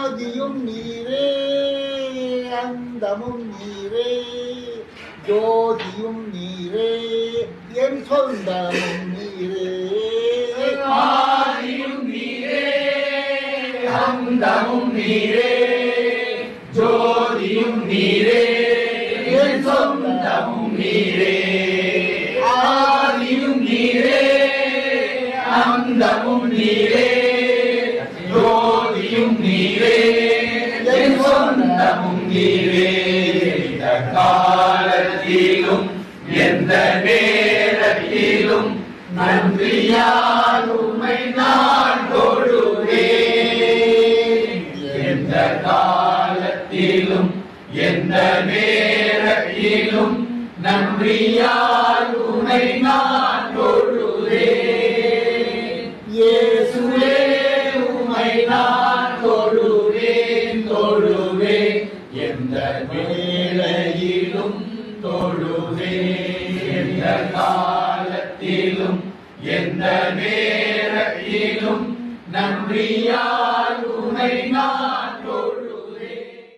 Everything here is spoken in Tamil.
ஆதியும் நீரே அந்தமும் நீரே ஜோதியும் நீரே என் சொந்தமும் நீரே ஆதியும் நீரே அந்தமும் நீரே ஜோதியும் நீரே என் சொந்தமும் நீரே ஆதியும் நீரே அந்தமும் நீரே ஜோதியும் நீரே என் சொந்தமும் நீரே இந்த காலத்திலும் எந்த நேரத்திலும் நன்றியால் உம்மை நான் தொழுவேன் எந்த காலத்திலும் எந்த நேரத்திலும் நன்றியால் உம்மை நான் தொழுவேன் இயேசுவே உம்மை நான் தொழுவேன் தொழுவேன் எந்த வேளையிலும் தொழுவேன் எந்த காலத்திலும் எந்த நேரத்திலும் நன்றியால் உம்மை நான்